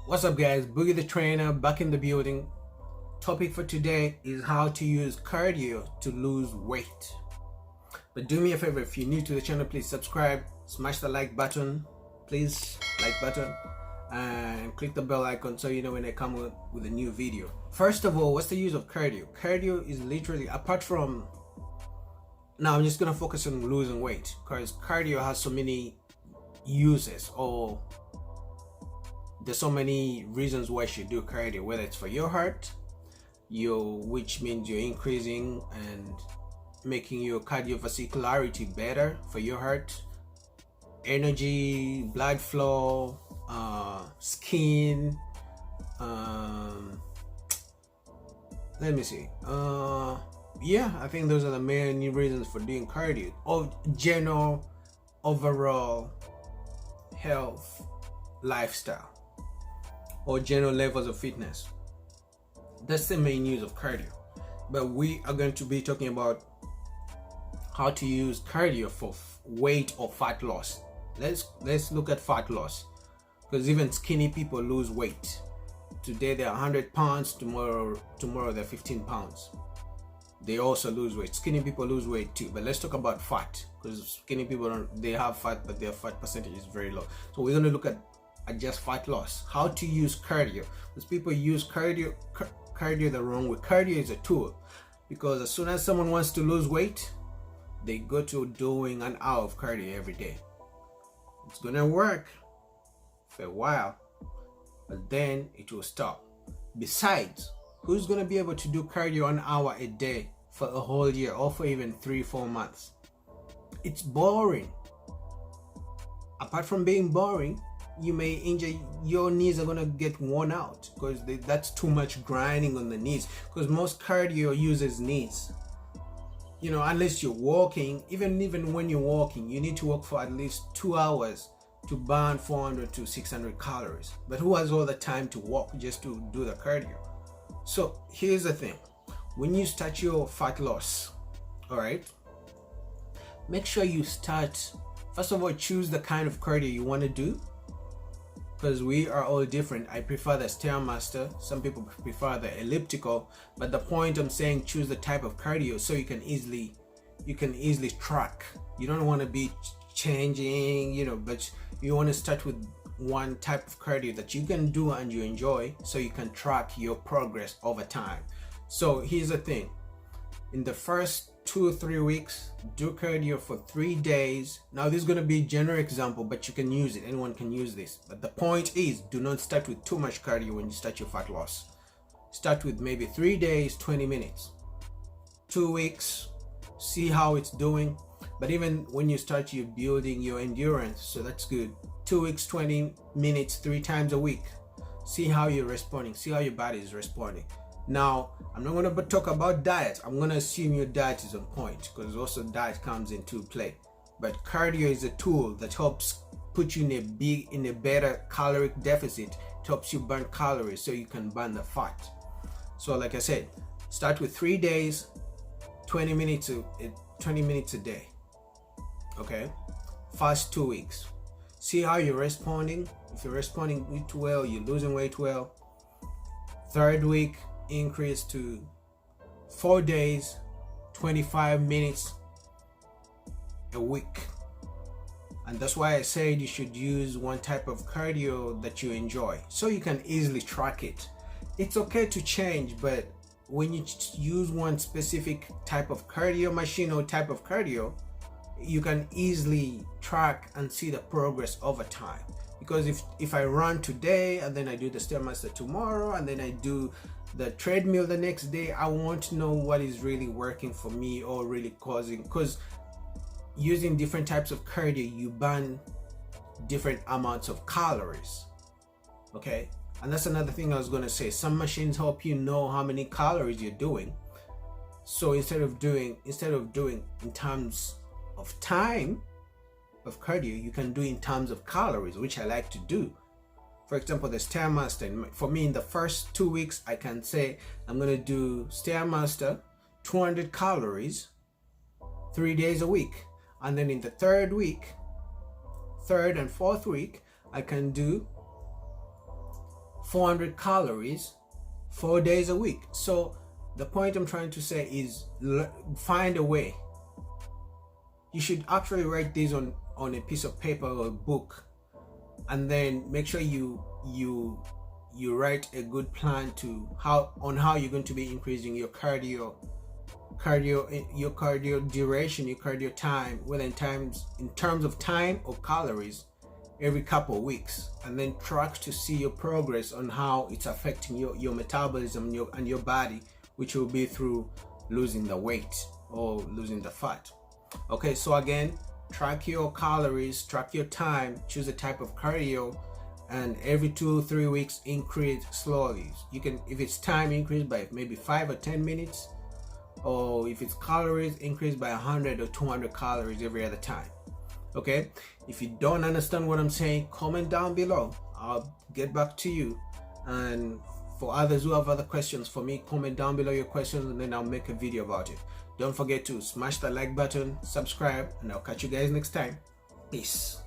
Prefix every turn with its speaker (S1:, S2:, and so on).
S1: What's up guys, Boogie the Trainer back in the building. Topic for today is how to use cardio to lose weight. But do me a favor, if you're new to the channel, please subscribe, smash the like button, please, like button, and click the bell icon so you know when I come with a new video. First of all, what's the use of cardio? Cardio is literally, apart from, now I'm just gonna focus on losing weight because cardio has so many uses, or there's so many reasons why you should do cardio, whether it's for your heart, which means you're increasing and making your cardiovascularity better for your heart, energy, blood flow, skin, let me see, yeah, I think those are the main reasons for doing cardio, or general overall health, lifestyle, or general levels of fitness. That's the main use of cardio. But we are going to be talking about how to use cardio for weight or fat loss. Let's look at fat loss, because even skinny people lose weight. Today they're 100 pounds, tomorrow they're 15 pounds. They also lose weight. Skinny people lose weight too, but let's talk about fat, because skinny people they have fat, but their fat percentage is very low. So we're going to look at just fat loss, how to use cardio, because people use cardio the wrong way. Cardio is a tool, because as soon as someone wants to lose weight, they go to doing an hour of cardio every day. It's gonna work for a while, but then it will stop. Besides, who's gonna be able to do cardio an hour a day for a whole year, or for even 3-4 months? It's boring. Apart from being boring, you may injure, your knees are gonna get worn out, because that's too much grinding on the knees, because most cardio uses knees. You know, unless you're walking, even when you're walking, you need to walk for at least 2 hours to burn 400 to 600 calories. But who has all the time to walk just to do the cardio? So here's the thing, when you start your fat loss, all right, make sure you start, first of all, choose the kind of cardio you want to do, because we are all different. I prefer the Stairmaster, some people prefer the elliptical, but the point I'm saying, choose the type of cardio so you can easily track. You don't want to be changing, you know, but you want to start with one type of cardio that you can do and you enjoy, so you can track your progress over time. So here's the thing, in the first 2 or 3 weeks, do cardio for 3 days. Now this is going to be a general example, but you can use it, anyone can use this. But the point is, do not start with too much cardio when you start your fat loss. Start with maybe 3 days, 20 minutes. 2 weeks, see how it's doing. But even when you start, you're building your endurance, so that's good. 2 weeks, 20 minutes, 3 times a week. See how you're responding, see how your body is responding. Now, I'm not going to talk about diet. I'm going to assume your diet is on point, because also diet comes into play. But cardio is a tool that helps put you in a better caloric deficit. It helps you burn calories so you can burn the fat. So like I said, start with 3 days, 20 minutes a day. Okay? First 2 weeks. See how you're responding. If you're responding well, you're losing weight well. Third week, increase to 4 days, 25 minutes a week. And that's why I said you should use one type of cardio that you enjoy, so you can easily track it. It's okay to change, but when you use one specific type of cardio machine or type of cardio, you can easily track and see the progress over time. Because if I run today and then I do the Stairmaster tomorrow and then I do the treadmill the next day, I want to know what is really working for me or really causing, because using different types of cardio, you burn different amounts of calories. Okay, and that's another thing I was going to say. Some machines help you know how many calories you're doing. So instead of doing in terms of time of cardio, you can do in terms of calories, which I like to do. For example, the Stairmaster, for me, in the first 2 weeks, I can say I'm going to do Stairmaster 200 calories 3 days a week. And then in the third and fourth week, I can do 400 calories 4 days a week. So the point I'm trying to say is find a way. You should actually write this on a piece of paper or a book, and then make sure you write a good plan to how you're going to be increasing your cardio duration, your cardio time, whether in terms of time or calories, every couple of weeks, and then track to see your progress on how it's affecting your metabolism and your body, which will be through losing the weight or losing the fat. Okay, so again, track your calories, track your time, choose a type of cardio, and every 2-3 weeks increase slowly. You can, if it's time, increase by maybe 5 or 10 minutes, or if it's calories, increase by 100 or 200 calories every other time. Okay, if you don't understand what I'm saying, comment down below. I'll get back to you. And for others who have other questions for me, comment down below your questions, and then I'll make a video about it. Don't forget to smash the like button, subscribe, and I'll catch you guys next time. Peace.